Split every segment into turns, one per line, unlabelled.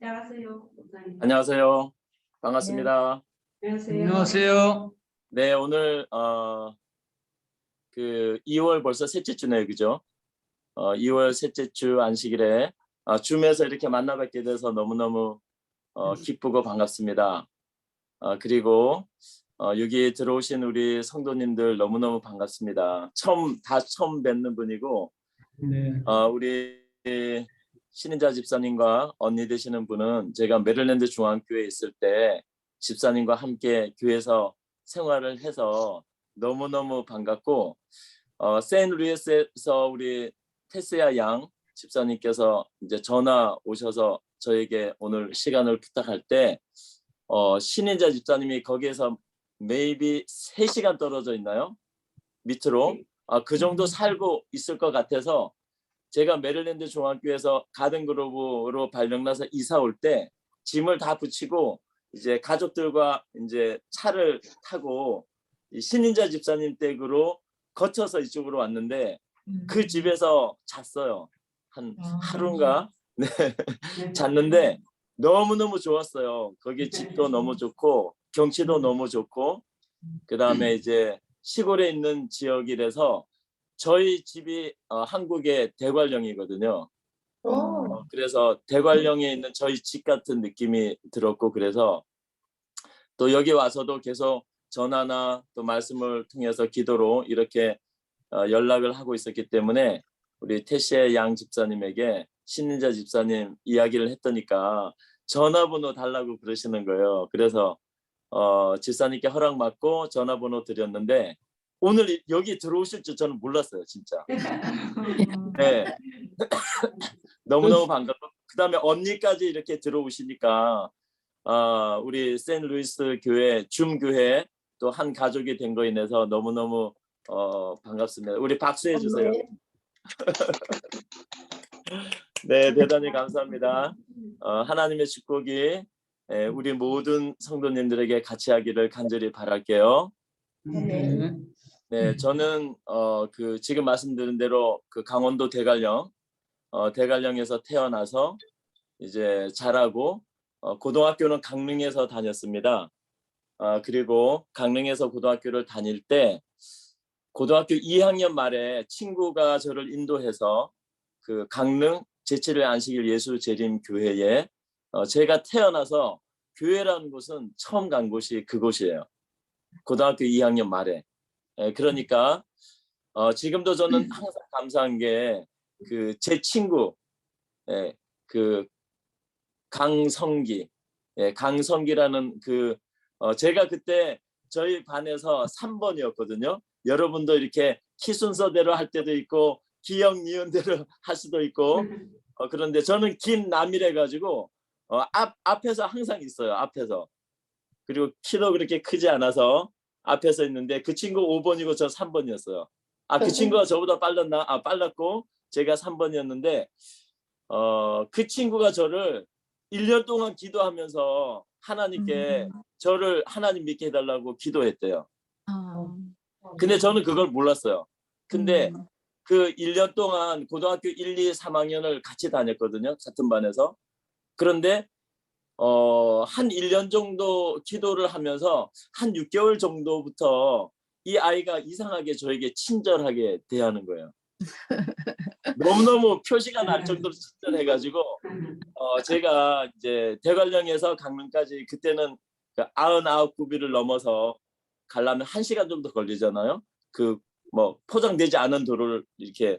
안녕하세요. 목사님.
안녕하세요. 반갑습니다.
안녕하세요.
안녕하세요.
네, 오늘 그 2월 벌써 셋째 주네요, 그죠? 2월 셋째 주 안식일에 줌에서 이렇게 만나뵙게 돼서 너무너무 기쁘고 반갑습니다. 그리고 여기 들어오신 우리 성도님들 너무너무 반갑습니다. 처음 뵙는 분이고,
네.
우리 신인자 집사님과 언니 되시는 분은 제가 메릴랜드 중앙교회에 있을 때 집사님과 함께 교회에서 생활을 해서 너무너무 반갑고, 세인루이스에서 우리 테스야 양 집사님께서 이제 전화 오셔서 저에게 오늘 시간을 부탁할 때 신인자 집사님이 거기에서 maybe 3시간 떨어져 있나요? 밑으로 그 정도 살고 있을 것 같아서 제가 메릴랜드 중앙교회에서 가든그로브로 발령나서 이사 올 때 짐을 다 붙이고 이제 가족들과 이제 차를 타고 신인자 집사님 댁으로 거쳐서 이쪽으로 왔는데 그 집에서 잤어요. 한 하루인가? 네. 잤는데 너무너무 좋았어요. 거기 집도 너무 좋고 경치도 너무 좋고, 그다음에 이제 시골에 있는 지역이라서 저희 집이 한국의 대관령이거든요. 그래서 대관령에 있는 저희 집 같은 느낌이 들었고, 그래서 또 여기 와서도 계속 전화나 또 말씀을 통해서 기도로 이렇게 연락을 하고 있었기 때문에 우리 태시의 양 집사님에게 신인자 집사님 이야기를 했더니까 전화번호 달라고 그러시는 거예요. 그래서 집사님께 허락받고 전화번호 드렸는데 오늘 여기 들어오실 줄 저는 몰랐어요, 진짜. 네. 너무너무 반갑고, 그다음에 언니까지 이렇게 들어오시니까 우리 세인루이스 교회 줌 교회 또 한 가족이 된 거에 인해서 너무너무 반갑습니다. 우리 박수해 주세요. 네, 대단히 감사합니다. 하나님의 축복이 우리 모든 성도님들에게 같이 하기를 간절히 바랄게요. 네, 저는 그 지금 말씀드린 대로 그 강원도 대관령 대관령에서 태어나서 이제 자라고 고등학교는 강릉에서 다녔습니다. 그리고 강릉에서 고등학교를 다닐 때 고등학교 2학년 말에 친구가 저를 인도해서 그 강릉 제7회 안식일 예수 재림 교회에 제가 태어나서 교회라는 곳은 처음 간 곳이 그곳이에요. 고등학교 2학년 말에. 그러니까 지금도 저는 항상 감사한 게 그 제 친구 그 강성기, 강성기라는 그 제가 그때 저희 반에서 3번이었거든요. 여러분도 이렇게 키 순서대로 할 때도 있고 기억 니은대로 할 수도 있고 그런데 저는 김남이래 가지고 앞에서 항상 있어요. 앞에서. 그리고 키도 그렇게 크지 않아서 앞에서 있는데 그 친구 5번이고 저 3번이었어요. 그 친구가 저보다 빨랐나? 빨랐고 제가 3번이었는데 그 친구가 저를 1년 동안 기도하면서 하나님께 저를 하나님 믿게 해달라고 기도했대요. 근데 저는 그걸 몰랐어요. 근데 그 1년 동안 고등학교 1, 2, 3학년을 같이 다녔거든요. 같은 반에서. 그런데 한 1년 정도 기도를 하면서 한 6개월 정도부터 이 아이가 이상하게 저에게 친절하게 대하는 거예요. 너무너무 표시가 날 정도로 친절해가지고 제가 이제 대관령에서 강릉까지 그때는 그 99구비를 넘어서 가려면 1시간 정도 걸리잖아요. 그 뭐 포장되지 않은 도로를 이렇게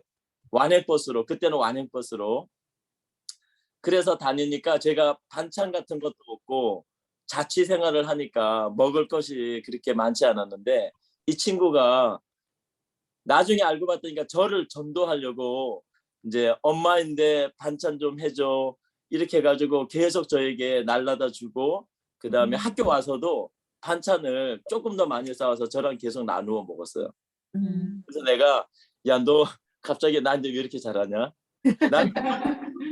완행버스로, 그때는 완행버스로 그래서 다니니까 제가 반찬 같은 것도 없고 자취 생활을 하니까 먹을 것이 그렇게 많지 않았는데 이 친구가 나중에 알고 봤더니 저를 전도하려고 이제 엄마인데 반찬 좀 해줘 이렇게 해가지고 계속 저에게 날라다 주고, 그 다음에 학교 와서도 반찬을 조금 더 많이 싸와서 저랑 계속 나누어 먹었어요. 그래서 내가 야, 너 갑자기 나한테 왜 이렇게 잘하냐? 난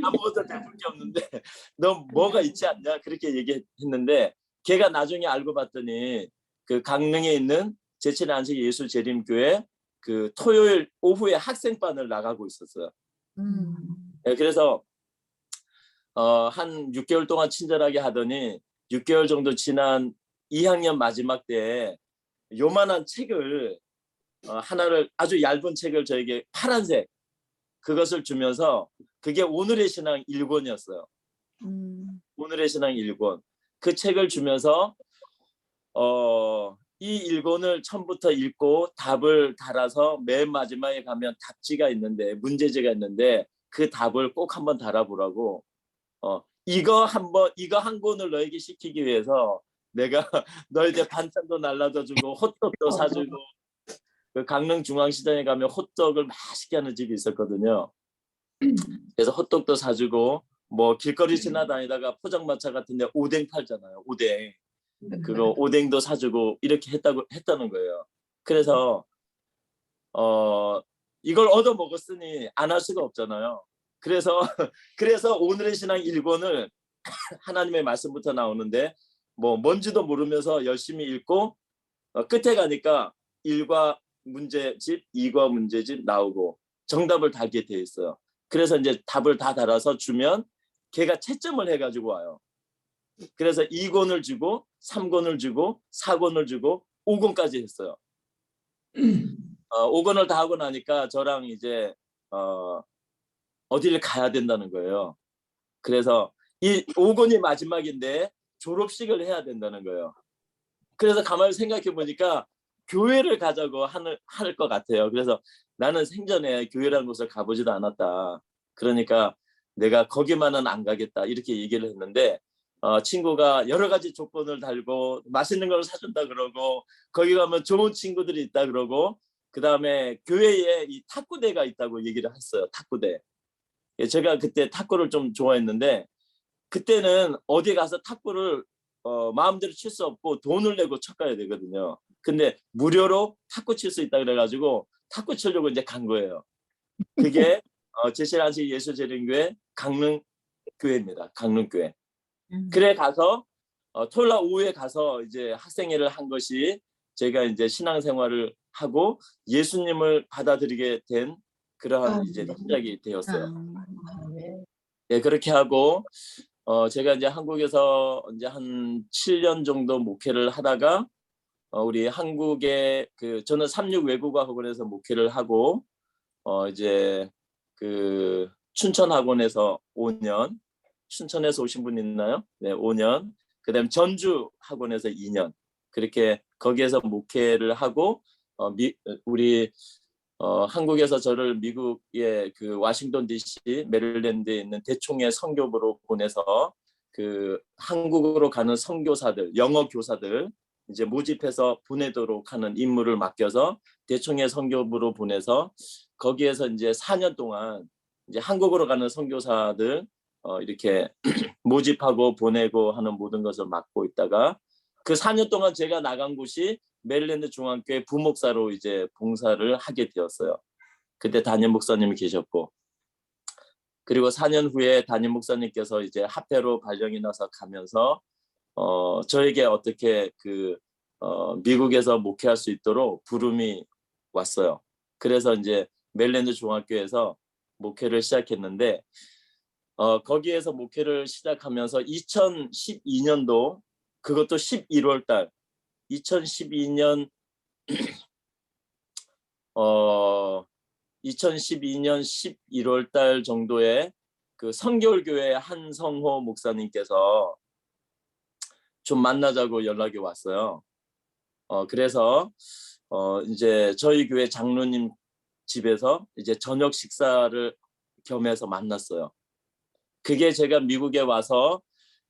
아무것도 베풀 게 없는데 너 뭐가 있지 않냐 그렇게 얘기했는데 걔가 나중에 알고 봤더니 그 강릉에 있는 제7안식 예수재림교회 그 토요일 오후에 학생반을 나가고 있었어요. 네, 그래서 한 6개월 동안 친절하게 하더니 6개월 정도 지난 2학년 마지막 때에 요만한 책을 하나를 아주 얇은 책을 저에게 파란색 그것을 주면서 그게 오늘의 신앙 1권이었어요. 오늘의 신앙 1권. 그 책을 주면서 이 1권을 처음부터 읽고 답을 달아서 맨 마지막에 가면 답지가 있는데 문제지가 있는데 그 답을 꼭 한번 달아보라고 이거 한 권을 너에게 시키기 위해서 내가 너희들 반찬도 날라다 주고 호떡도 사주고 그 강릉 중앙시장에 가면 호떡을 맛있게 하는 집이 있었거든요. 그래서 호떡도 사주고 뭐 길거리 지나다니다가 포장마차 같은데 오뎅 팔잖아요. 오뎅. 그거 오뎅도 사주고 이렇게 했다는 거예요. 그래서 이걸 얻어 먹었으니 안 할 수가 없잖아요. 그래서 오늘의 신앙 1권을 하나님의 말씀부터 나오는데 뭐 뭔지도 모르면서 열심히 읽고 끝에 가니까 1과 문제집, 2과 문제집 나오고 정답을 달게 돼 있어요. 그래서 이제 답을 다 달아서 주면 걔가 채점을 해가지고 와요. 그래서 2권을 주고 3권을 주고 4권을 주고 5권까지 했어요. 5권을 다 하고 나니까 저랑 이제 어디를 가야 된다는 거예요. 그래서 이 5권이 마지막인데 졸업식을 해야 된다는 거예요. 그래서 가만히 생각해 보니까 교회를 가자고 할 것 같아요. 그래서 나는 생전에 교회라는 곳을 가보지도 않았다. 그러니까 내가 거기만은 안 가겠다 이렇게 얘기를 했는데 친구가 여러 가지 조건을 달고 맛있는 걸 사준다 그러고 거기 가면 좋은 친구들이 있다 그러고 그다음에 교회에 이 탁구대가 있다고 얘기를 했어요. 탁구대. 제가 그때 탁구를 좀 좋아했는데 그때는 어디 가서 탁구를 마음대로 칠 수 없고 돈을 내고 쳤가야 되거든요. 근데 무료로 탁구 칠 수 있다 그래가지고 탁구 치려고 이제 간 거예요. 그게 제7안식 예수재림교회 강릉교회입니다. 강릉교회. 그래 가서 토요일 날 오후에 가서 이제 학생회를 한 것이 제가 이제 신앙생활을 하고 예수님을 받아들이게 된 그러한 이제 시작이 되었어요. 네, 그렇게 하고 제가 이제 한국에서 이제 한 7년 정도 목회를 하다가 우리 한국의 저는 36 외국어학원에서 목회를 하고 이제 그 춘천학원에서 5년, 춘천에서 오신 분 있나요? 네, 5년. 그다음 전주 학원에서 2년. 그렇게 거기에서 목회를 하고 우리 한국에서 저를 미국의 그 워싱턴 DC 메릴랜드에 있는 대총회 선교부로 보내서 그 한국으로 가는 선교사들, 영어 교사들 이제 모집해서 보내도록 하는 임무를 맡겨서 대총회 선교부로 보내서 거기에서 이제 4년 동안 이제 한국으로 가는 선교사들 이렇게 모집하고 보내고 하는 모든 것을 맡고 있다가 그 4년 동안 제가 나간 곳이 메릴랜드 중앙교회 부목사로 이제 봉사를 하게 되었어요. 그때 담임 목사님이 계셨고 그리고 4년 후에 담임 목사님께서 이제 합회로 발령이 나서 가면서 저에게 어떻게 미국에서 목회할 수 있도록 부름이 왔어요. 그래서 이제 메릴랜드 중앙교회에서 목회를 시작했는데 거기에서 목회를 시작하면서 2012년도 그것도 11월 달 2012년 11월 달 정도에 그 성결교회 한성호 목사님께서 좀 만나자고 연락이 왔어요. 그래서 이제 저희 교회 장로님 집에서 이제 저녁 식사를 겸해서 만났어요. 그게 제가 미국에 와서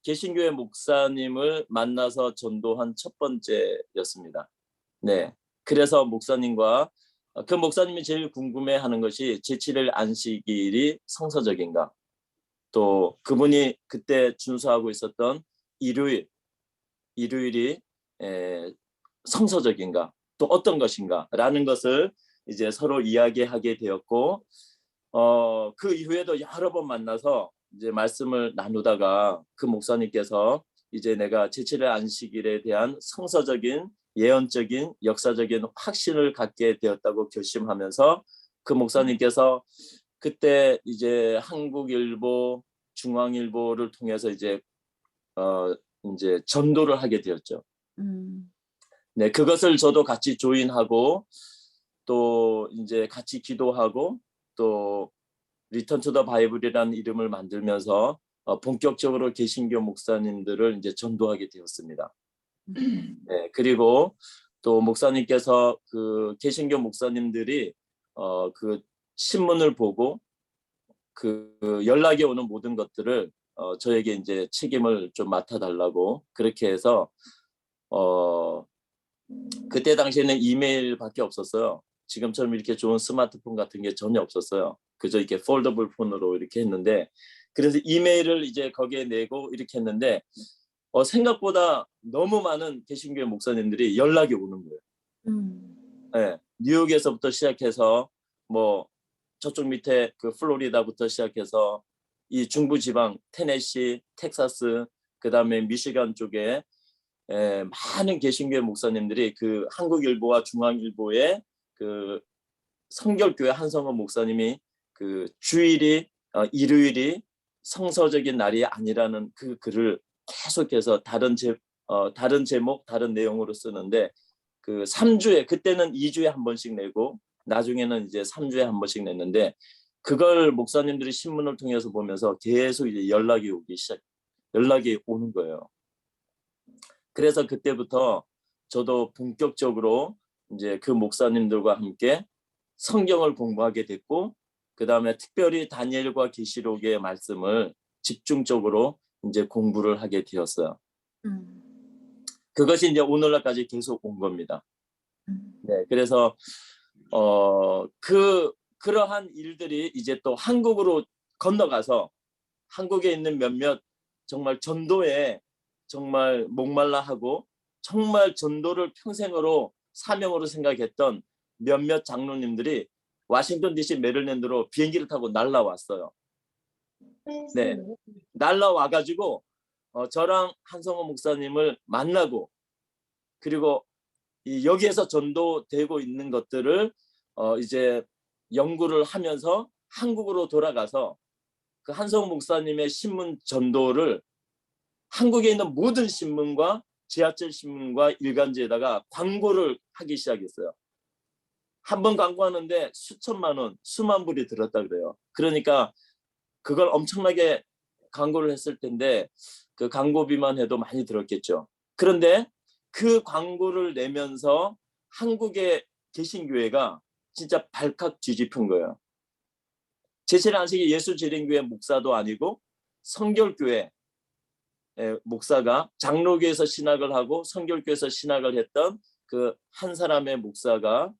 개신교회 목사님을 만나서 전도한 첫 번째였습니다. 네, 그래서 목사님과 그 목사님이 제일 궁금해하는 것이 제7일 안식일이 성서적인가, 또 그분이 그때 준수하고 있었던 일요일이 성서적인가, 또 어떤 것인가라는 것을 이제 서로 이야기하게 되었고 그 이후에도 여러 번 만나서 이제 말씀을 나누다가 그 목사님께서 이제 내가 제7일 안식일에 대한 성서적인 예언적인 역사적인 확신을 갖게 되었다고 결심하면서 그 목사님께서 그때 이제 한국일보, 중앙일보를 통해서 이제 전도를 하게 되었죠. 네, 그것을 저도 같이 조인하고 또 이제 같이 기도하고 또 리턴 투 더 바이블이라는 이름을 만들면서 본격적으로 개신교 목사님들을 이제 전도하게 되었습니다. 네, 그리고 또 목사님께서 그 개신교 목사님들이 그 신문을 보고 그 연락이 오는 모든 것들을 저에게 이제 책임을 좀 맡아달라고 그렇게 해서 그때 당시에는 이메일밖에 없었어요. 지금처럼 이렇게 좋은 스마트폰 같은 게 전혀 없었어요. 그저 이렇게 폴더블 폰으로 이렇게 했는데 그래서 이메일을 이제 거기에 내고 이렇게 했는데 생각보다 너무 많은 개신교의 목사님들이 연락이 오는 거예요. 네, 뉴욕에서부터 시작해서 뭐 저쪽 밑에 그 플로리다부터 시작해서 이 중부지방 테네시, 텍사스, 그다음에 미시간 쪽에 많은 개신교의 목사님들이 그 한국일보와 중앙일보의 그 성결교회 한성원 목사님이 그 주일이 일요일이 성서적인 날이 아니라는 그 글을 계속해서 다른 제목, 다른 내용으로 쓰는데 그 3주에 그때는 2주에 한 번씩 내고 나중에는 이제 3주에 한 번씩 냈는데 그걸 목사님들이 신문을 통해서 보면서 계속 이제 연락이 오는 거예요. 그래서 그때부터 저도 본격적으로 이제 그 목사님들과 함께 성경을 공부하게 됐고 그다음에 특별히 다니엘과 계시록의 말씀을 집중적으로 이제 공부를 하게 되었어요. 그것이 이제 오늘날까지 계속 온 겁니다. 네, 그래서 그러한 일들이 이제 또 한국으로 건너가서 한국에 있는 몇몇 정말 전도에 정말 목말라 하고 정말 전도를 평생으로 사명으로 생각했던 몇몇 장로님들이 워싱턴 DC 메릴랜드로 비행기를 타고 날라왔어요. 네, 날라와가지고 저랑 한성호 목사님을 만나고 그리고 여기에서 전도되고 있는 것들을 이제 연구를 하면서 한국으로 돌아가서 그 한성호 목사님의 신문 전도를 한국에 있는 모든 신문과 지하철 신문과 일간지에다가 광고를 하기 시작했어요. 한 번 광고하는데 수천만 원, 수만 불이 들었다 그래요. 그러니까 그걸 엄청나게 광고를 했을 텐데 그 광고비만 해도 많이 들었겠죠. 그런데 그 광고를 내면서 한국의 개신교회가 진짜 발칵 뒤집힌 거예요. 제7일 안식일 예수재림교회 목사도 아니고 성결교회 목사가 장로교에서 신학을 하고 성결교에서 신학을 했던 그 한 사람의 목사가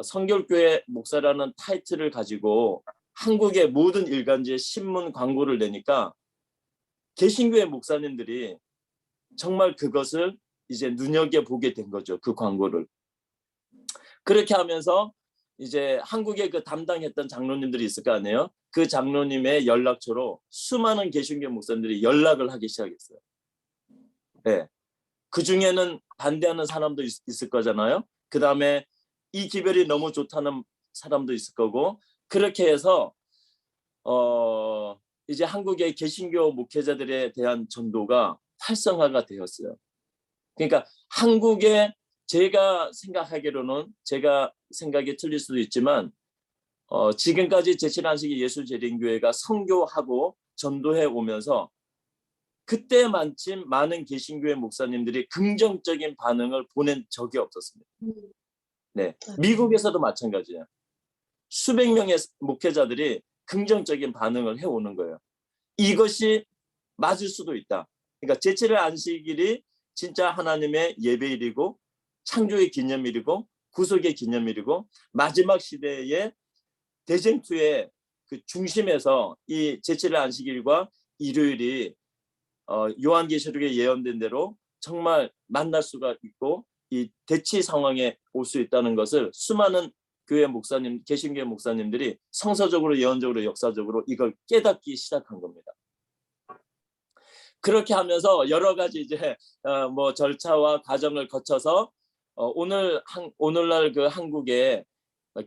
성결교회 목사라는 타이틀을 가지고 한국의 모든 일간지에 신문 광고를 내니까 개신교회 목사님들이 정말 그것을 이제 눈여겨보게 된 거죠. 그 광고를. 그렇게 하면서 이제 한국에 그 담당했던 장로님들이 있을 거 아니에요. 그 장로님의 연락처로 수많은 개신교 목사님들이 연락을 하기 시작했어요. 네. 그 중에는 반대하는 사람도 있을 거잖아요. 그 다음에 이 기별이 너무 좋다는 사람도 있을 거고 그렇게 해서 이제 한국의 개신교 목회자들에 대한 전도가 활성화가 되었어요. 그러니까 한국에 제가 생각하기로는 제가 생각이 틀릴 수도 있지만 지금까지 제7일 안식일 예수재림교회가 선교하고 전도해 오면서 그때만큼 많은 개신교회 목사님들이 긍정적인 반응을 보낸 적이 없었습니다. 네, 미국에서도 마찬가지예요. 수백 명의 목회자들이 긍정적인 반응을 해오는 거예요. 이것이 맞을 수도 있다. 그러니까 제7일 안식일이 진짜 하나님의 예배일이고 창조의 기념일이고 구속의 기념일이고 마지막 시대의 대쟁투의 그 중심에서 이 제7일 안식일과 일요일이 요한계시록에 예언된 대로 정말 만날 수가 있고 이 대치 상황에 올 수 있다는 것을 수많은 교회 목사님, 개신교회 목사님들이 성서적으로, 예언적으로, 역사적으로 이걸 깨닫기 시작한 겁니다. 그렇게 하면서 여러 가지 이제 뭐 절차와 과정을 거쳐서 오늘날 그 한국의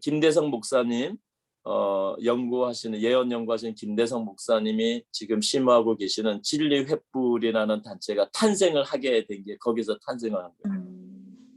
김대성 목사님, 연구하시는, 예언 연구하시는 김대성 목사님이 지금 심호하고 계시는 진리 횃불이라는 단체가 탄생을 하게 된 게 거기서 탄생을 한 거예요.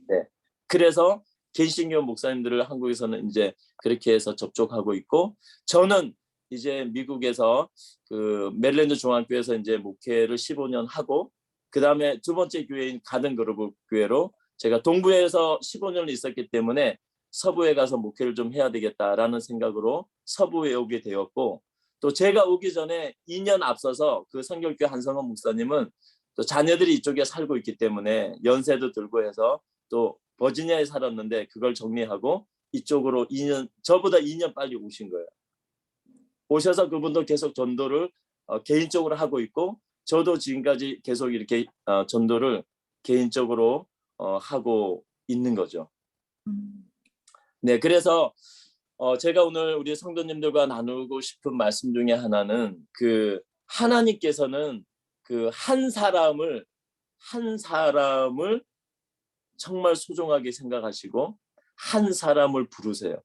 네. 그래서 개신교 목사님들을 한국에서는 이제 그렇게 해서 접촉하고 있고, 저는 이제 미국에서 그 메릴랜드 중앙교회에서 이제 목회를 15년 하고, 그 다음에 두 번째 교회인 가든 그룹 교회로 제가 동부에서 15년을 있었기 때문에 서부에 가서 목회를 좀 해야 되겠다라는 생각으로 서부에 오게 되었고, 또 제가 오기 전에 2년 앞서서 그 성결교회 한성원 목사님은 또 자녀들이 이쪽에 살고 있기 때문에 연세도 들고 해서 또 버지니아에 살았는데 그걸 정리하고 이쪽으로 2년, 저보다 2년 빨리 오신 거예요. 오셔서 그분도 계속 전도를 개인적으로 하고 있고, 저도 지금까지 계속 이렇게 전도를 개인적으로 하고 있는 거죠. 네, 그래서 제가 오늘 우리 성도님들과 나누고 싶은 말씀 중에 하나는, 그 하나님께서는 그 한 사람을 정말 소중하게 생각하시고 한 사람을 부르세요.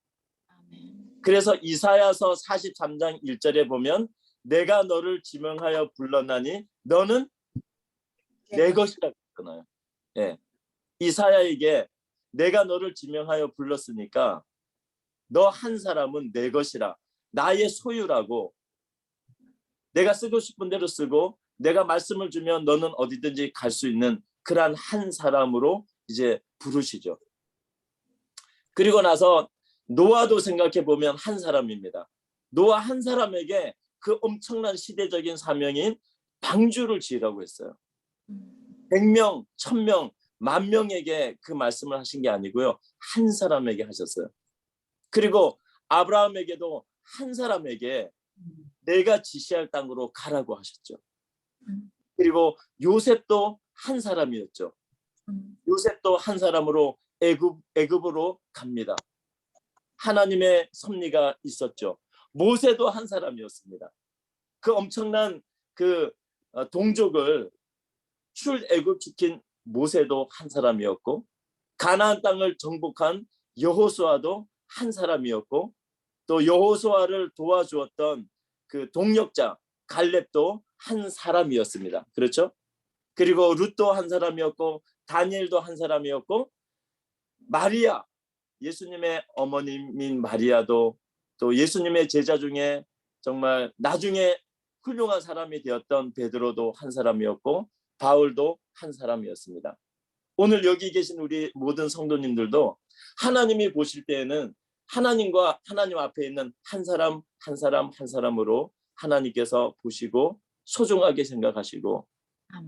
그래서 이사야서 43장 1절에 보면 내가 너를 지명하여 불렀나니 너는 내 것이라고 했잖아요. 예. 이사야에게 내가 너를 지명하여 불렀으니까 너 한 사람은 내 것이라, 나의 소유라고, 내가 쓰고 싶은 대로 쓰고 내가 말씀을 주면 너는 어디든지 갈 수 있는 그러한 한 사람으로 이제 부르시죠. 그리고 나서 노아도 생각해 보면 한 사람입니다. 노아 한 사람에게 그 엄청난 시대적인 사명인 방주를 지으라고 했어요. 100명, 1000명, 10,000명에게 그 말씀을 하신 게 아니고요, 한 사람에게 하셨어요. 그리고 아브라함에게도 한 사람에게 내가 지시할 땅으로 가라고 하셨죠. 그리고 요셉도 한 사람이었죠. 요셉도 한 사람으로 애굽으로 갑니다. 하나님의 섭리가 있었죠. 모세도 한 사람이었습니다. 그 엄청난 그 동족을 출애굽시킨 모세도 한 사람이었고, 가나안 땅을 정복한 여호수아도 한 사람이었고, 또 여호수아를 도와주었던 그 동력자 갈렙도 한 사람이었습니다. 그렇죠? 그리고 룻도 한 사람이었고, 다니엘도 한 사람이었고, 마리아, 예수님의 어머님인 마리아도, 또 예수님의 제자 중에 정말 나중에 훌륭한 사람이 되었던 베드로도 한 사람이었고, 바울도 한 사람이었습니다. 오늘 여기 계신 우리 모든 성도님들도 하나님이 보실 때에는 하나님과 하나님 앞에 있는 한 사람 한 사람 한 사람으로 하나님께서 보시고 소중하게 생각하시고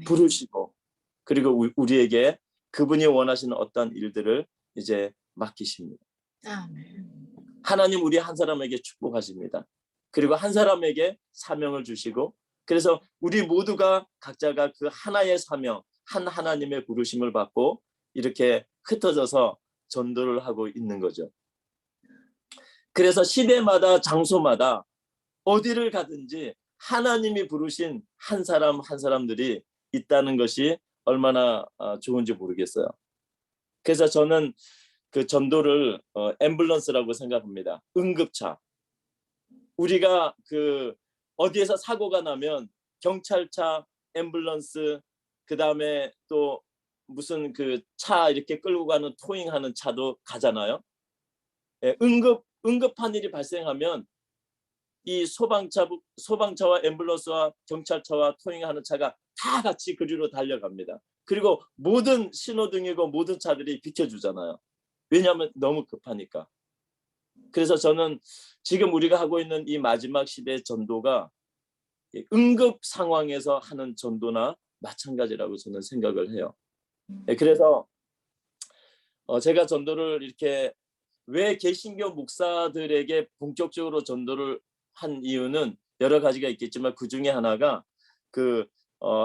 부르시고, 그리고 우리에게 그분이 원하시는 어떤 일들을 이제 맡기십니다. 하나님 우리 한 사람에게 축복하십니다. 그리고 한 사람에게 사명을 주시고, 그래서 우리 모두가 각자가 그 하나의 사명, 한 하나님의 부르심을 받고 이렇게 흩어져서 전도를 하고 있는 거죠. 그래서 시대마다 장소마다 어디를 가든지 하나님이 부르신 한 사람 한 사람들이 있다는 것이 얼마나 좋은지 모르겠어요. 그래서 저는 그 전도를 앰뷸런스라고 생각합니다. 응급차. 우리가 그 어디에서 사고가 나면 경찰차, 앰뷸런스, 그 다음에 또 무슨 그 차 이렇게 끌고 가는 토잉하는 차도 가잖아요. 예, 응급한 일이 발생하면 이 소방차와 앰뷸런스와 경찰차와 토잉하는 차가 다 같이 그리로 달려갑니다. 그리고 모든 신호등이고 모든 차들이 비켜주잖아요. 왜냐하면 너무 급하니까. 그래서 저는 지금 우리가 하고 있는 이 마지막 시대의 전도가 응급 상황에서 하는 전도나 마찬가지라고 저는 생각을 해요. 그래서 제가 전도를 이렇게, 왜 개신교 목사들에게 본격적으로 전도를 한 이유는 여러 가지가 있겠지만, 그 중에 하나가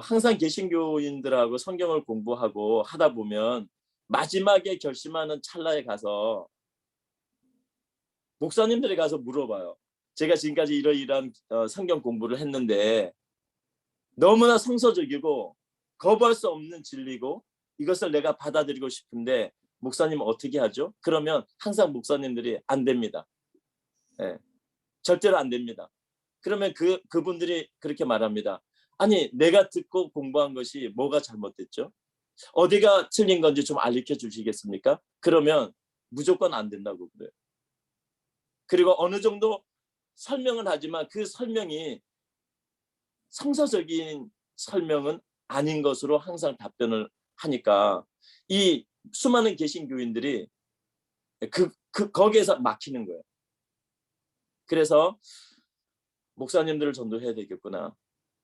항상 개신교인들하고 성경을 공부하고 하다 보면 마지막에 결심하는 찰나에 가서 목사님들이 가서 물어봐요. 제가 지금까지 이러이러한 성경 공부를 했는데 너무나 성서적이고 거부할 수 없는 진리고 이것을 내가 받아들이고 싶은데 목사님 어떻게 하죠? 그러면 항상 목사님들이 안 됩니다. 예, 절대로 안 됩니다. 그러면 그분들이 그렇게 말합니다. 아니, 내가 듣고 공부한 것이 뭐가 잘못됐죠? 어디가 틀린 건지 좀 알려 주시겠습니까? 그러면 무조건 안 된다고 그래요. 그리고 어느 정도 설명은 하지만 그 설명이 성서적인 설명은 아닌 것으로 항상 답변을 하니까 이 수많은 개신교인들이 거기에서 막히는 거예요. 그래서 목사님들을 전도해야 되겠구나.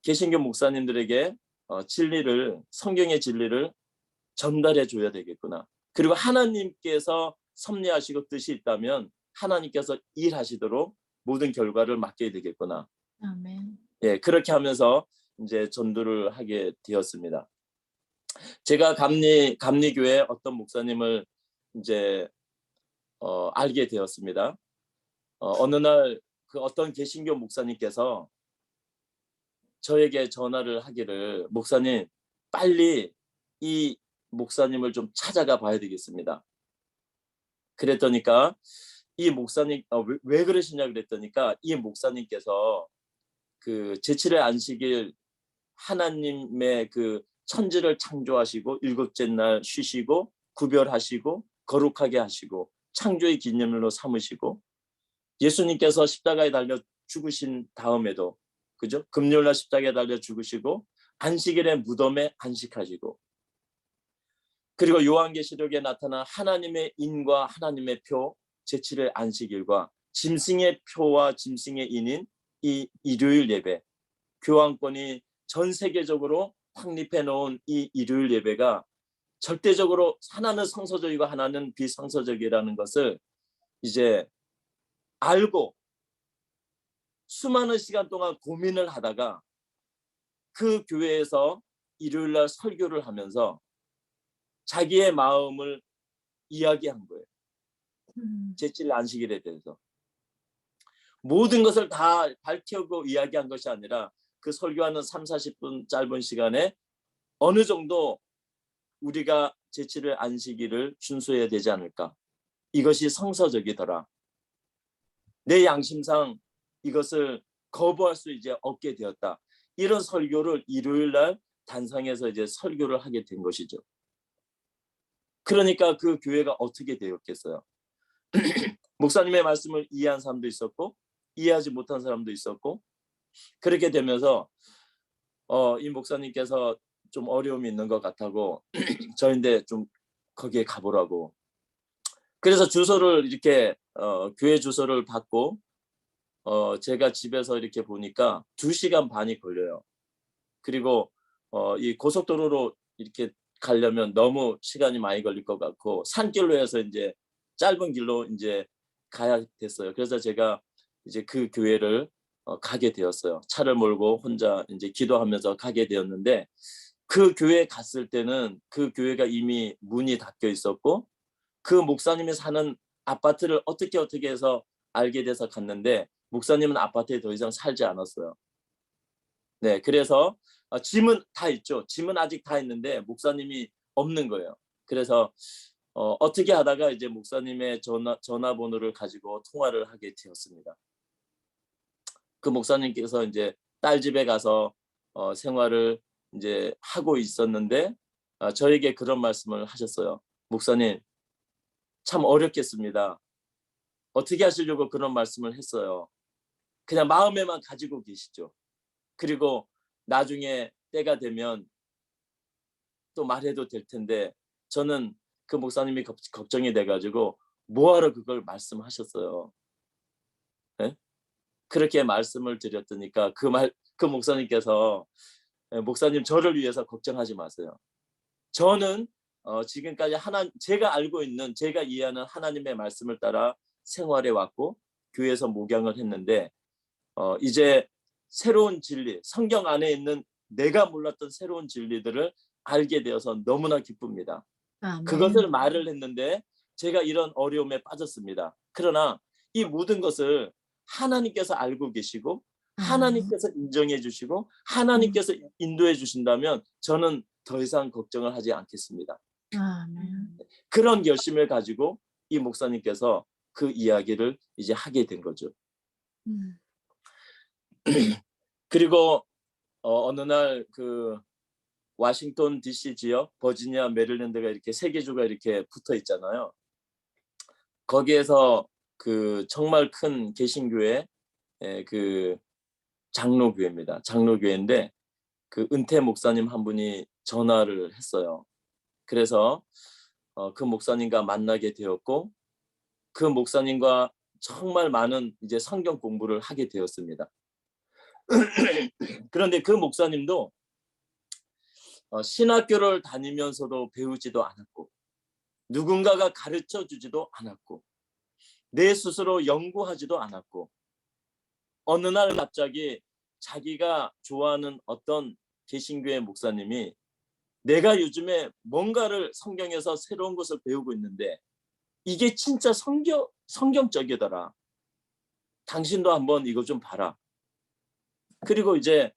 개신교 목사님들에게 진리를, 성경의 진리를 전달해 줘야 되겠구나. 그리고 하나님께서 섭리하시고 뜻이 있다면 하나님께서 일하시도록 모든 결과를 맡겨야 되겠구나.
아멘.
예, 그렇게 하면서 이제 전도를 하게 되었습니다. 제가 감리교회 어떤 목사님을 이제 알게 되었습니다. 어느 날 그 어떤 개신교 목사님께서 저에게 전화를 하기를, 목사님 빨리 이 목사님을 좀 찾아가 봐야 되겠습니다. 그랬더니까 이 목사님 왜 그러시냐 그랬더니까 이 목사님께서 그 제7의 안식일 하나님의 그 천지를 창조하시고 일곱째 날 쉬시고 구별하시고 거룩하게 하시고 창조의 기념일로 삼으시고 예수님께서 십자가에 달려 죽으신 다음에도 그죠? 금요일날 십자가에 달려 죽으시고 안식일에 무덤에 안식하시고 그리고 요한계시록에 나타난 하나님의 인과 하나님의 표 제7의 안식일과 짐승의 표와 짐승의 인인 이 일요일 예배, 교황권이 전 세계적으로 확립해 놓은 이 일요일 예배가 절대적으로 하나는 성서적이고 하나는 비성서적이라는 것을 이제 알고 수많은 시간 동안 고민을 하다가 그 교회에서 일요일날 설교를 하면서 자기의 마음을 이야기한 거예요. 제7 안식일에 대해서. 모든 것을 다 밝히고 이야기한 것이 아니라 그 설교하는 30-40분 짧은 시간에 어느 정도 우리가 제7일 안식일을 준수해야 되지 않을까. 이것이 성서적이더라. 내 양심상 이것을 거부할 수 이제 없게 되었다. 이런 설교를 일요일날 단상에서 이제 설교를 하게 된 것이죠. 그러니까 그 교회가 어떻게 되었겠어요? 목사님의 말씀을 이해한 사람도 있었고 이해하지 못한 사람도 있었고 그렇게 되면서 이 목사님께서 좀 어려움이 있는 것 같다고 저인데 좀 거기에 가보라고. 그래서 주소를 이렇게 교회 주소를 받고 제가 집에서 이렇게 보니까 2시간 반이 걸려요. 그리고 이 고속도로로 이렇게 가려면 너무 시간이 많이 걸릴 것 같고 산길로 해서 이제 짧은 길로 이제 가야 됐어요. 그래서 제가 이제 그 교회를 가게 되었어요. 차를 몰고 혼자 이제 기도하면서 가게 되었는데 그 교회에 갔을 때는 그 교회가 이미 문이 닫혀 있었고 그 목사님이 사는 아파트를 어떻게 해서 알게 돼서 갔는데 목사님은 아파트에 더 이상 살지 않았어요. 네, 그래서 짐은 다 있죠. 짐은 아직 다 있는데 목사님이 없는 거예요. 그래서 어떻게 하다가 이제 목사님의 전화번호를 가지고 통화를 하게 되었습니다. 그 목사님께서 이제 딸 집에 가서 생활을 이제 하고 있었는데 저에게 그런 말씀을 하셨어요. 목사님, 참 어렵겠습니다. 어떻게 하시려고 그런 말씀을 했어요. 그냥 마음에만 가지고 계시죠. 그리고 나중에 때가 되면 또 말해도 될 텐데 저는 그 목사님이 걱정이 돼가지고 뭐하러 그걸 말씀하셨어요. 네? 그렇게 말씀을 드렸더니까 그 목사님께서 목사님 저를 위해서 걱정하지 마세요. 저는 지금까지 제가 알고 있는 제가 이해하는 하나님의 말씀을 따라 생활해 왔고 교회에서 목양을 했는데 이제 새로운 진리, 성경 안에 있는 내가 몰랐던 새로운 진리들을 알게 되어서 너무나 기쁩니다.
아멘.
그것을 말을 했는데 제가 이런 어려움에 빠졌습니다. 그러나 이 모든 것을 하나님께서 알고 계시고 하나님께서 인정해 주시고 하나님께서 인도해 주신다면 저는 더 이상 걱정을 하지 않겠습니다.
아멘.
그런 결심을 가지고 이 목사님께서 그 이야기를 이제 하게 된 거죠. 그리고 어느 날 그 워싱턴 DC 지역, 버지니아, 메릴랜드가 이렇게 세 개주가 이렇게 붙어 있잖아요. 거기에서 그 정말 큰 개신교회 그 장로교회입니다. 장로교회인데 그 은퇴 목사님 한 분이 전화를 했어요. 그래서 그 목사님과 만나게 되었고 그 목사님과 정말 많은 이제 성경 공부를 하게 되었습니다. 그런데 그 목사님도 신학교를 다니면서도 배우지도 않았고 누군가가 가르쳐 주지도 않았고 내 스스로 연구하지도 않았고 어느 날 갑자기 자기가 좋아하는 어떤 개신교회 목사님이 내가 요즘에 뭔가를 성경에서 새로운 것을 배우고 있는데 이게 진짜 성경적이더라. 당신도 한번 이거 좀 봐라. 그리고 이제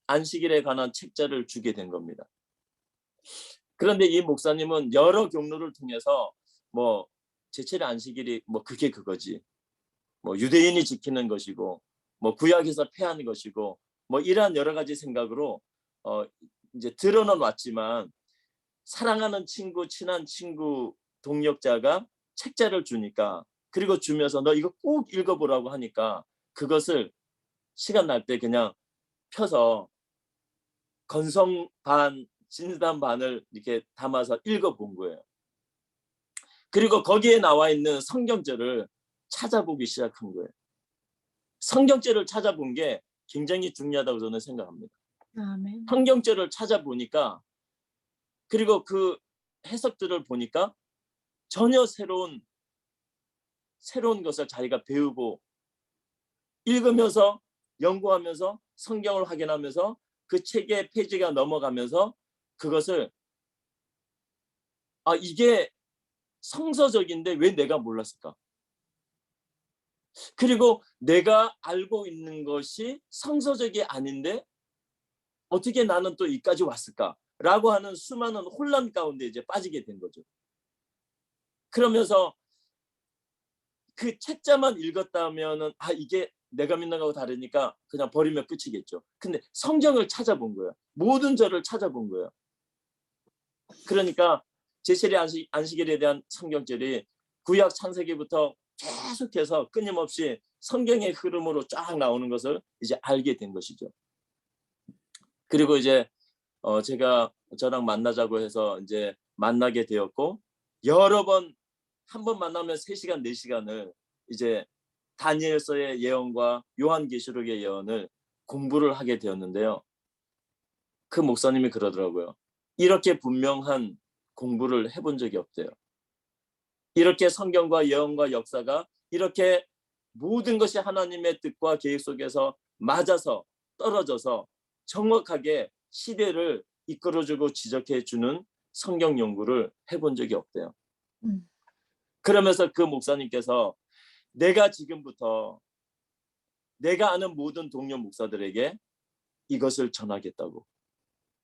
안식일에 관한 책자를 주게 된 겁니다. 그런데 이 목사님은 여러 경로를 통해서 뭐 제철의 안식일이 뭐 그게 그거지. 뭐 유대인이 지키는 것이고 뭐 구약에서 폐하는 것이고 뭐 이러한 여러 가지 생각으로 이제 들어는 왔지만 사랑하는 친구, 친한 친구, 동역자가 책자를 주니까 그리고 주면서 너 이거 꼭 읽어보라고 하니까 그것을 시간 날 때 그냥 펴서 건성 반, 진담 반을 이렇게 담아서 읽어본 거예요. 그리고 거기에 나와 있는 성경절을 찾아보기 시작한 거예요. 성경절을 찾아본 게 굉장히 중요하다고 저는 생각합니다.
아멘.
성경절을 찾아보니까 그리고 그 해석들을 보니까 전혀 새로운 것을 자기가 배우고 읽으면서 연구하면서 성경을 확인하면서 그 책의 페이지가 넘어가면서 그것을 이게 성서적인데 왜 내가 몰랐을까? 그리고 내가 알고 있는 것이 성서적이 아닌데 어떻게 나는 또 여기까지 왔을까? 라고 하는 수많은 혼란 가운데 이제 빠지게 된 거죠. 그러면서 그 책자만 읽었다면은 이게 내가 믿는 거하고 다르니까 그냥 버리면 끝이겠죠. 근데 성경을 찾아본 거예요. 모든 절을 찾아본 거예요. 그러니까 제철의 안식일에 대한 성경절이 구약 창세기부터 계속해서 끊임없이 성경의 흐름으로 쫙 나오는 것을 이제 알게 된 것이죠. 그리고 이제 제가 저랑 만나자고 해서 이제 만나게 되었고 여러 번 한 번 만나면 3시간, 4시간을 이제 다니엘서의 예언과 요한계시록의 예언을 공부를 하게 되었는데요. 그 목사님이 그러더라고요. 이렇게 분명한 공부를 해본 적이 없대요. 이렇게 성경과 예언과 역사가 이렇게 모든 것이 하나님의 뜻과 계획 속에서 맞아서 떨어져서 정확하게 시대를 이끌어주고 지적해주는 성경 연구를 해본 적이 없대요. 그러면서 그 목사님께서 내가 지금부터 내가 아는 모든 동료 목사들에게 이것을 전하겠다고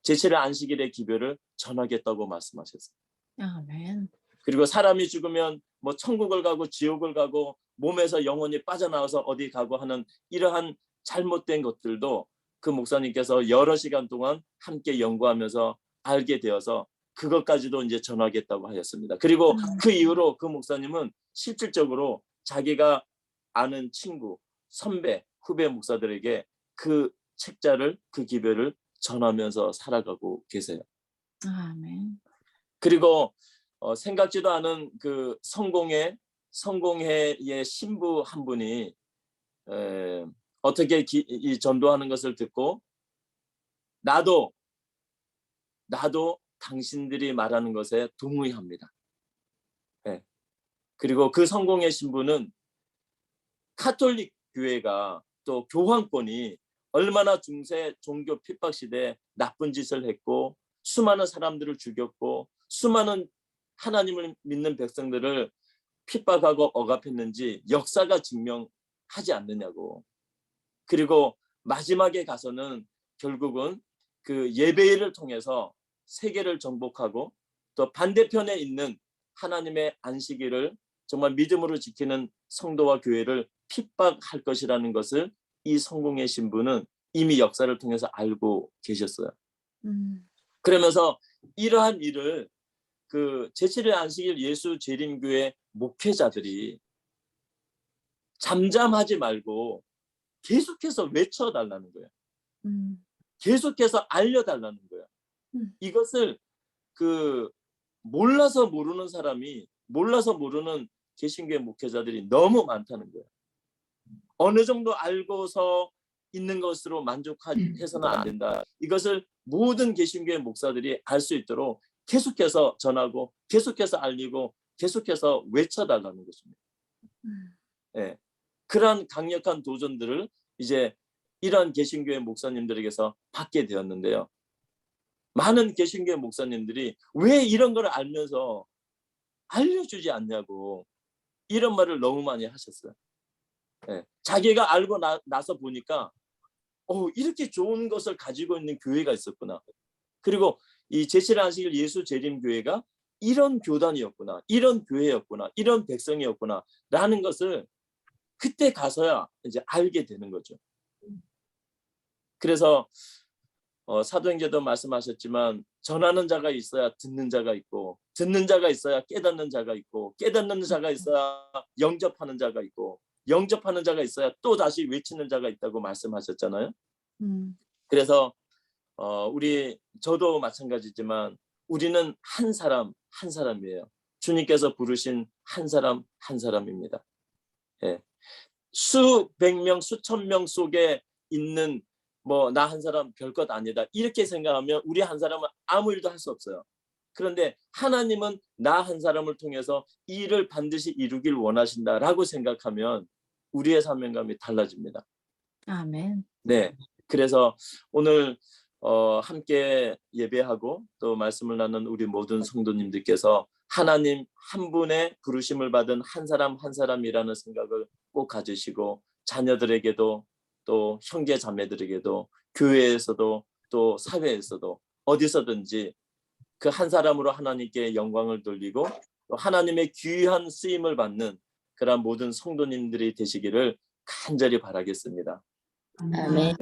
제철의 안식일의 기별을 전하겠다고 말씀하셨어요.
아멘.
그리고 사람이 죽으면 뭐 천국을 가고 지옥을 가고 몸에서 영혼이 빠져나와서 어디 가고 하는 이러한 잘못된 것들도 그 목사님께서 여러 시간 동안 함께 연구하면서 알게 되어서 그것까지도 이제 전하겠다고 하였습니다. 그리고 그 이후로 그 목사님은 실질적으로 자기가 아는 친구, 선배, 후배 목사들에게 그 책자를 그 기별을 전하면서 살아가고 계세요.
아멘.
그리고 생각지도 않은 그 성공회의 신부 한 분이 어떻게 이 전도하는 것을 듣고 나도 당신들이 말하는 것에 동의합니다. 네. 그리고 그 성공회 신부는 카톨릭 교회가 또 교황권이 얼마나 중세 종교 핍박 시대에 나쁜 짓을 했고 수많은 사람들을 죽였고 수많은 하나님을 믿는 백성들을 핍박하고 억압했는지 역사가 증명하지 않느냐고. 그리고 마지막에 가서는 결국은 그 예배를 통해서 세계를 정복하고 또 반대편에 있는 하나님의 안식일을 정말 믿음으로 지키는 성도와 교회를 핍박할 것이라는 것을 이 성공의 신부는 이미 역사를 통해서 알고 계셨어요. 그러면서 이러한 일을 그 제7일 안식일 예수 재림교회 목회자들이 잠잠하지 말고 계속해서 외쳐달라는 거예요. 계속해서 알려달라는 거예요. 이것을 그 몰라서 모르는 사람이, 몰라서 모르는 개신교회 목회자들이 너무 많다는 거예요. 어느 정도 알고서 있는 것으로 만족해서는 안 된다. 이것을 모든 개신교회 목사들이 알 수 있도록 계속해서 전하고 계속해서 알리고 계속해서 외쳐달라는 것입니다. 예, 그러한 강력한 도전들을 이제 이러한 개신교회 목사님들에게서 받게 되었는데요. 많은 개신교회 목사님들이 왜 이런 걸 알면서 알려주지 않냐고 이런 말을 너무 많이 하셨어요. 예, 자기가 알고 나서 보니까 이렇게 좋은 것을 가지고 있는 교회가 있었구나. 그리고 이 제7일 안식일 예수 재림교회가 이런 교단이었구나, 이런 교회였구나, 이런 백성이었구나 라는 것을 그때 가서야 이제 알게 되는 거죠. 그래서 사도행전도 말씀하셨지만 전하는 자가 있어야 듣는 자가 있고, 듣는 자가 있어야 깨닫는 자가 있고, 깨닫는 자가 있어야 영접하는 자가 있고, 영접하는 자가 있어야 또 다시 외치는 자가 있다고 말씀하셨잖아요. 그래서 저도 마찬가지지만 우리는 한 사람 한 사람이에요. 주님께서 부르신 한 사람 한 사람입니다. 예. 수백 명 수천 명 속에 있는 나 한 사람 별것 아니다 이렇게 생각하면 우리 한 사람은 아무 일도 할 수 없어요. 그런데 하나님은 나 한 사람을 통해서 이 일을 반드시 이루길 원하신다라고 생각하면 우리의 사명감이 달라집니다.
아멘.
네, 그래서 오늘 함께 예배하고 또 말씀을 나눈 우리 모든 성도님들께서 하나님 한 분의 부르심을 받은 한 사람 한 사람이라는 생각을 꼭 가지시고 자녀들에게도 또 형제 자매들에게도 교회에서도 또 사회에서도 어디서든지 그 한 사람으로 하나님께 영광을 돌리고 또 하나님의 귀한 쓰임을 받는 그런 모든 성도님들이 되시기를 간절히 바라겠습니다.
아멘.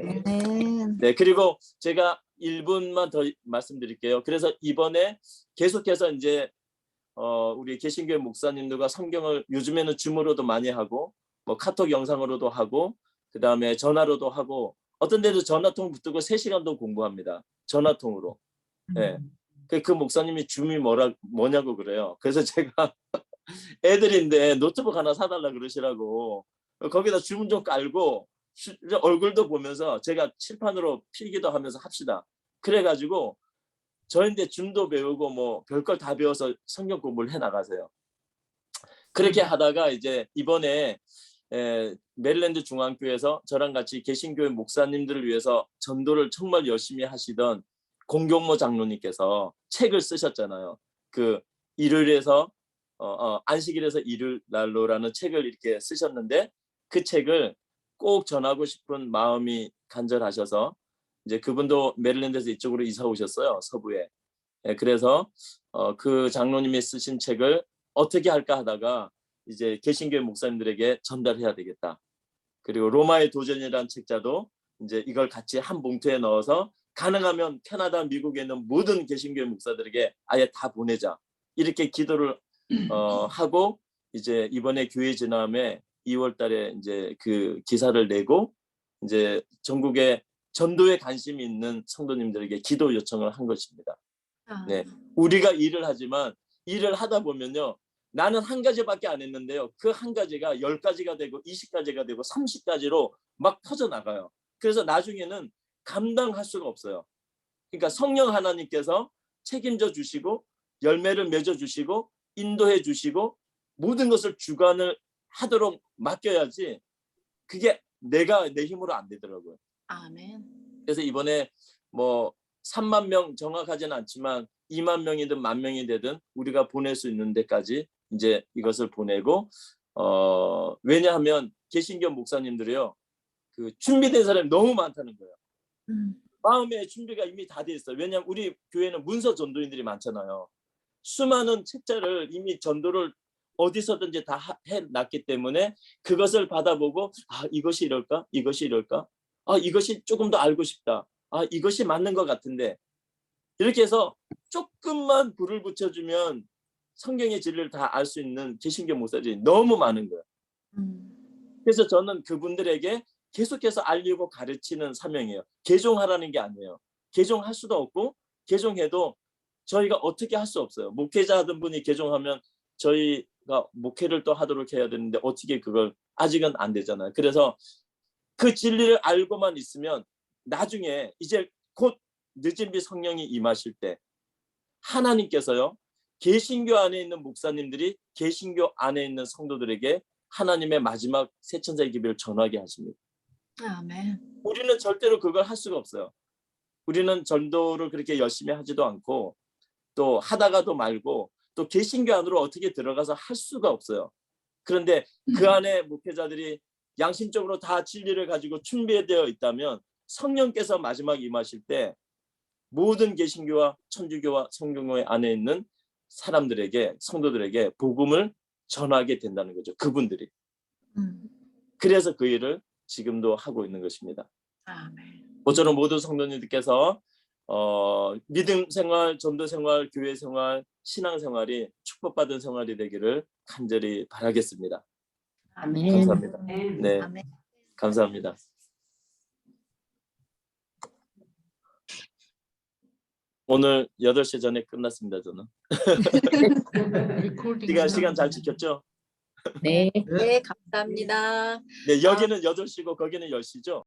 네, 그리고 제가 1분만 더 말씀드릴게요. 그래서 이번에 계속해서 이제 우리 개신교회 목사님들과 성경을 요즘에는 줌으로도 많이 하고 카톡 영상으로도 하고 그다음에 전화로도 하고 어떤 데도 전화통 붙들고 3시간도 공부합니다. 전화통으로. 네. 그 목사님이 줌이 뭐냐고 그래요. 그래서 제가 애들인데 노트북 하나 사달라 그러시라고 거기다 줌 좀 깔고 얼굴도 보면서 제가 칠판으로 필기도 하면서 합시다. 그래가지고 저인데 줌도 배우고 별걸 다 배워서 성경 공부를 해 나가세요. 그렇게 하다가 이제 이번에 메릴랜드 중앙교회에서 저랑 같이 개신교회 목사님들을 위해서 전도를 정말 열심히 하시던 공경모 장로님께서 책을 쓰셨잖아요. 그 일요일에서 안식일에서 일요일 날로라는 책을 이렇게 쓰셨는데 그 책을 꼭 전하고 싶은 마음이 간절하셔서 이제 그분도 메릴랜드에서 이쪽으로 이사 오셨어요. 서부에. 그래서 그 장로님이 쓰신 책을 어떻게 할까 하다가 이제 개신교회 목사님들에게 전달해야 되겠다. 그리고 로마의 도전이라는 책자도 이제 이걸 같이 한 봉투에 넣어서 가능하면 캐나다, 미국에 있는 모든 개신교회 목사들에게 아예 다 보내자. 이렇게 기도를 하고 이제 이번에 교회 지남에 2월 달에 이제 그 기사를 내고 이제 전국에 전도에 관심이 있는 성도님들에게 기도 요청을 한 것입니다. 네, 우리가 일을 하지만 일을 하다 보면요. 나는 한 가지밖에 안 했는데요. 그 한 가지가 10가지가 되고 20가지가 되고 30가지로 막 퍼져나가요. 그래서 나중에는 감당할 수가 없어요. 그러니까 성령 하나님께서 책임져 주시고 열매를 맺어 주시고 인도해 주시고 모든 것을 주관을 하도록 맡겨야지 그게 내가 내 힘으로 안 되더라고요.
아멘.
그래서 이번에 3만 명 정확하지는 않지만 2만 명이든 1만 명이 되든 우리가 보낼 수 있는 데까지 이제 이것을 보내고 왜냐하면 개신교 목사님들이요 그 준비된 사람이 너무 많다는 거예요. 마음의 준비가 이미 다 돼 있어요. 왜냐하면 우리 교회는 문서 전도인들이 많잖아요. 수많은 책자를 이미 전도를 어디서든지 다 해놨기 때문에 그것을 받아보고 이것이 이럴까? 이것이 이럴까? 이것이 조금 더 알고 싶다. 이것이 맞는 것 같은데 이렇게 해서 조금만 불을 붙여주면 성경의 진리를 다 알 수 있는 개신교 목사들이 너무 많은 거예요. 그래서 저는 그분들에게 계속해서 알리고 가르치는 사명이에요. 개종하라는 게 아니에요. 개종할 수도 없고 개종해도 저희가 어떻게 할 수 없어요. 목회자 하던 분이 개종하면 저희가 목회를 또 하도록 해야 되는데 어떻게 그걸 아직은 안 되잖아요. 그래서 그 진리를 알고만 있으면 나중에 이제 곧 늦은비 성령이 임하실 때 하나님께서요. 개신교 안에 있는 목사님들이 개신교 안에 있는 성도들에게 하나님의 마지막 새천사의 기별을 전하게 하십니다.
아멘.
우리는 절대로 그걸 할 수가 없어요. 우리는 전도를 그렇게 열심히 하지도 않고 또 하다가도 말고 또 개신교 안으로 어떻게 들어가서 할 수가 없어요. 그런데 그 안에 목회자들이 양심적으로 다 진리를 가지고 준비되어 있다면 성령께서 마지막 임하실 때 모든 개신교와 천주교와 성경교회 안에 있는 사람들에게 성도들에게 복음을 전하게 된다는 거죠. 그분들이. 그래서 그 일을 지금도 하고 있는 것입니다.
아멘.
모쪼록 모든 성도님들께서 믿음 생활, 전도 생활, 교회 생활, 신앙 생활이 축복받은 생활이 되기를 간절히 바라겠습니다.
아멘.
감사합니다. 네,
아멘.
감사합니다. 오늘 8시 전에 끝났습니다. 저는. 시간 잘 지켰죠?
네. 네, 감사합니다.
네, 여기는 8시고 거기는 10시죠?